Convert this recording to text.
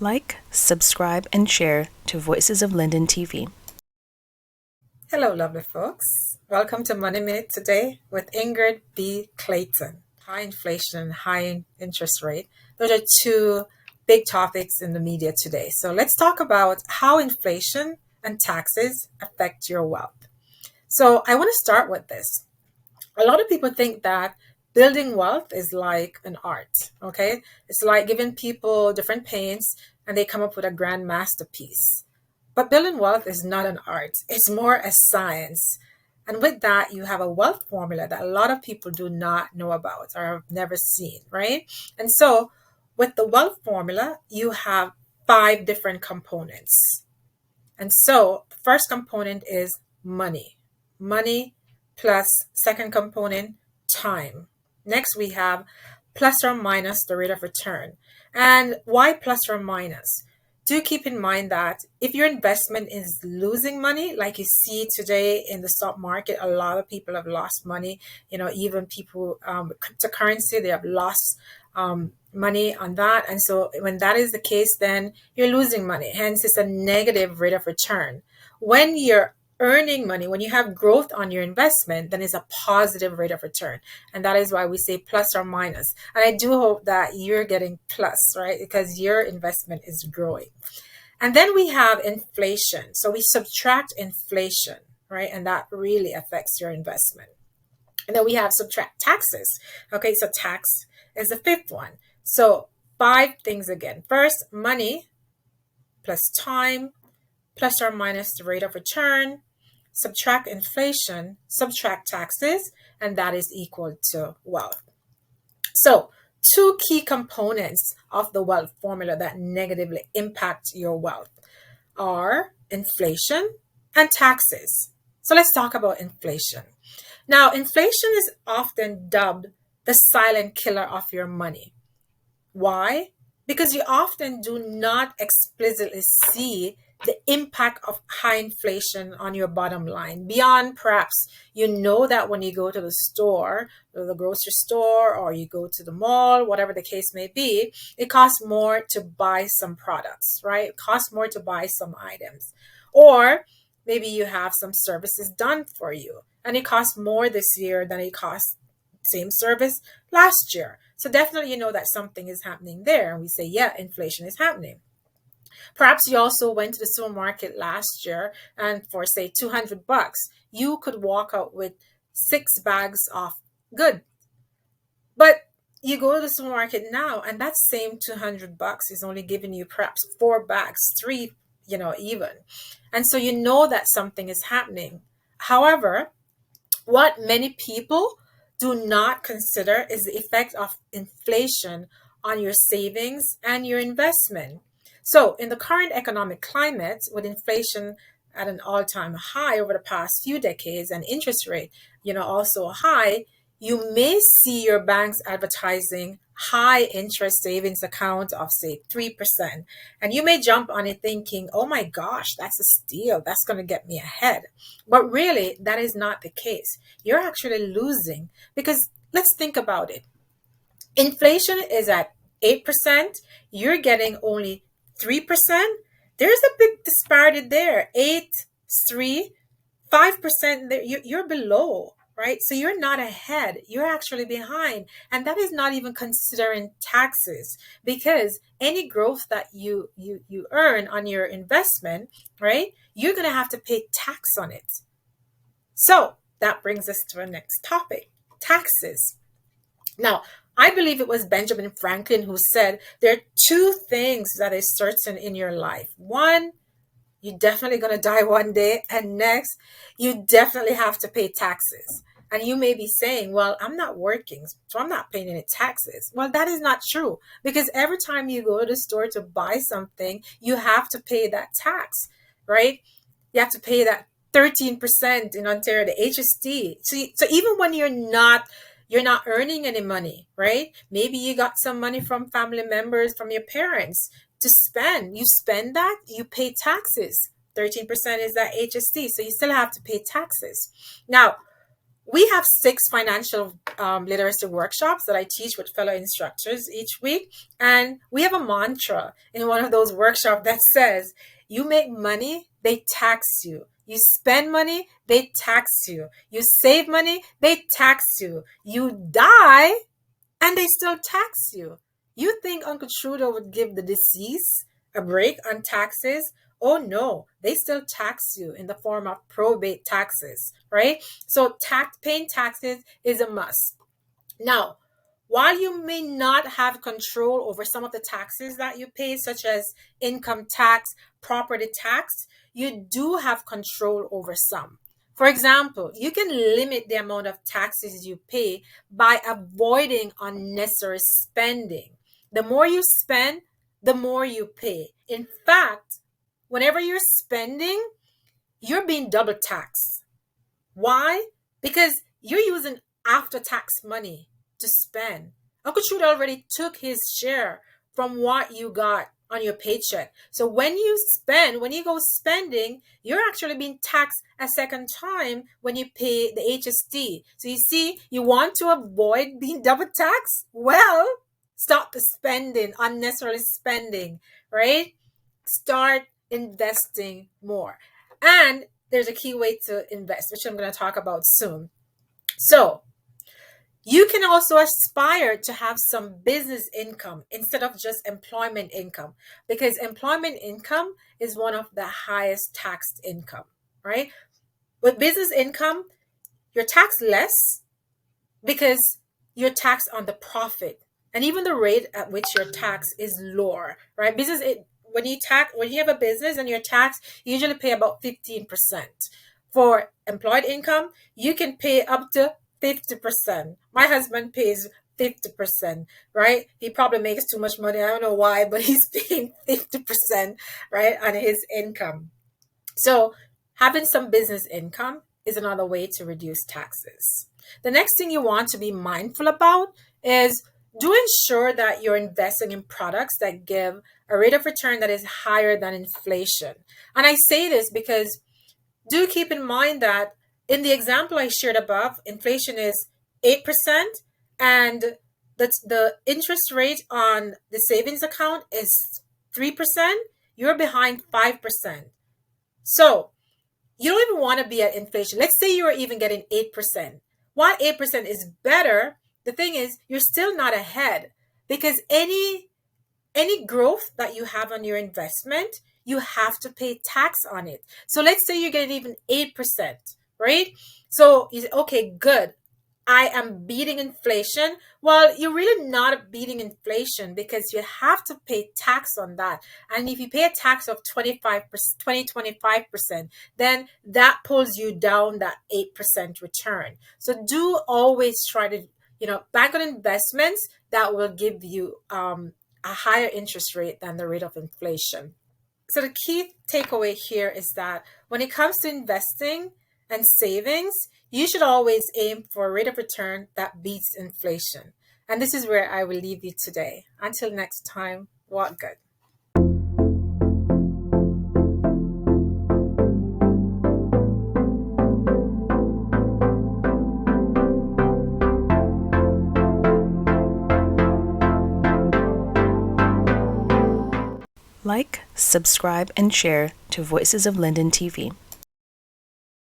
Like, subscribe, and share to Voices of Linden TV. Hello, lovely folks. Welcome to Money Minute today with Ingrid B. Clayton. High inflation, high interest rate. Those are two big topics in the media today. So let's talk about how inflation and taxes affect your wealth. So I want to start with this. A lot of people think that building wealth is like an art, okay? It's like giving people different paints and they come up with a grand masterpiece. But building wealth is not an art, it's more a science. And with that, you have a wealth formula that a lot of people do not know about or have never seen, right? And so, with the wealth formula, you have five different components. And so, the first component is money. Money plus second component, time. Next, we have plus or minus the rate of return. And why plus or minus? Do keep in mind that if your investment is losing money, like you see today in the stock market, a lot of people have lost money. Even people cryptocurrency, they have lost money on that. And so when that is the case, then you're losing money. Hence, it's a negative rate of return. When you're earning money, when you have growth on your investment, then it's a positive rate of return. And that is why we say plus or minus. And I do hope that you're getting plus, right? Because your investment is growing. And then we have inflation. So we subtract inflation, right? And that really affects your investment. And then we have subtract taxes. Okay, so tax is the fifth one. So five things again. First, money plus time plus or minus the rate of return, subtract inflation, subtract taxes, and that is equal to wealth. So, two key components of the wealth formula that negatively impact your wealth are inflation and taxes. So, let's talk about inflation. Now, inflation is often dubbed the silent killer of your money. Why? Because you often do not explicitly see the impact of high inflation on your bottom line. Beyond perhaps, you know that when you go to the store, or the grocery store, or you go to the mall, whatever the case may be, it costs more to buy some products, right? It costs more to buy some items. Or maybe you have some services done for you, and it costs more this year than it cost same service last year. So definitely you know that something is happening there. And we say, yeah, inflation is happening. Perhaps you also went to the supermarket last year and for say $200, you could walk out with 6 bags of good. But you go to the supermarket now and that same $200 is only giving you perhaps 4 bags, three, even. And so you know that something is happening. However, what many people do not consider is the effect of inflation on your savings and your investment. So, in the current economic climate, with inflation at an all-time high over the past few decades and interest rate, also high, you may see your banks advertising high interest savings account of say 3%. And you may jump on it thinking, oh my gosh, that's a steal. That's going to get me ahead. But really, that is not the case. You're actually losing because let's think about it. Inflation is at 8%. You're getting only 3%. There's a big disparity there. 8, 3, 5%, you're below, right? So you're not ahead, you're actually behind. And that is not even considering taxes, because any growth that you earn on your investment, right, you're going to have to pay tax on it. So that brings us to our next topic, taxes. Now, I believe it was Benjamin Franklin who said there are two things that is certain in your life. One, you're definitely going to die one day. And next, you definitely have to pay taxes. And you may be saying, well, I'm not working, so I'm not paying any taxes. Well, that is not true, because every time you go to the store to buy something, you have to pay that tax, right? You have to pay that 13% in Ontario, the HST. So even when you're not earning any money, right? Maybe you got some money from family members, from your parents to spend. You spend that, you pay taxes. 13% is that HST. So you still have to pay taxes. Now, We have 6 financial literacy workshops that I teach with fellow instructors each week. And we have a mantra in one of those workshops that says, you make money, they tax you. You spend money, they tax you. You save money, they tax you. You die, and they still tax you. You think Uncle Trudeau would give the deceased a break on taxes? Oh no, they still tax you in the form of probate taxes, right? So paying taxes is a must. Now, while you may not have control over some of the taxes that you pay, such as income tax, property tax, you do have control over some. For example, you can limit the amount of taxes you pay by avoiding unnecessary spending. The more you spend, the more you pay. In fact, whenever you're spending, you're being double taxed. Why? Because you're using after tax money to spend. Uncle Trude already took his share from what you got on your paycheck. So when you spend, when you go spending, you're actually being taxed a second time when you pay the HST. So you see, you want to avoid being double taxed? Well, stop the spending, unnecessary spending, right? Start investing more. And there's a key way to invest, which I'm going to talk about soon. So you can also aspire to have some business income instead of just employment income, because employment income is one of the highest taxed income, right? With business income, you're taxed less because you're taxed on the profit, and even the rate at which you're taxed is lower, right? When you have a business and you're taxed, you usually pay about 15%. For employed income, you can pay up to 50%. My husband pays 50%, right? He probably makes too much money. I don't know why, but he's paying 50%, right, on his income. So having some business income is another way to reduce taxes. The next thing you want to be mindful about is do ensure that you're investing in products that give a rate of return that is higher than inflation. And I say this because do keep in mind that in the example I shared above, inflation is 8% and the interest rate on the savings account is 3%. You're behind 5%. So you don't even want to be at inflation. Let's say you are even getting 8%. While 8% is better, the thing is you're still not ahead, because any growth that you have on your investment, you have to pay tax on it. So let's say you're getting even 8%, right? So you say, okay, good, I am beating inflation. Well, you're really not beating inflation, because you have to pay tax on that. And if you pay a tax of 25%, then that pulls you down that 8% return. So do always try to, bank on investments that will give you a higher interest rate than the rate of inflation. So the key takeaway here is that when it comes to investing and savings, you should always aim for a rate of return that beats inflation. And this is where I will leave you today. Until next time, walk good. Like, subscribe, and share to Voices of Linden TV.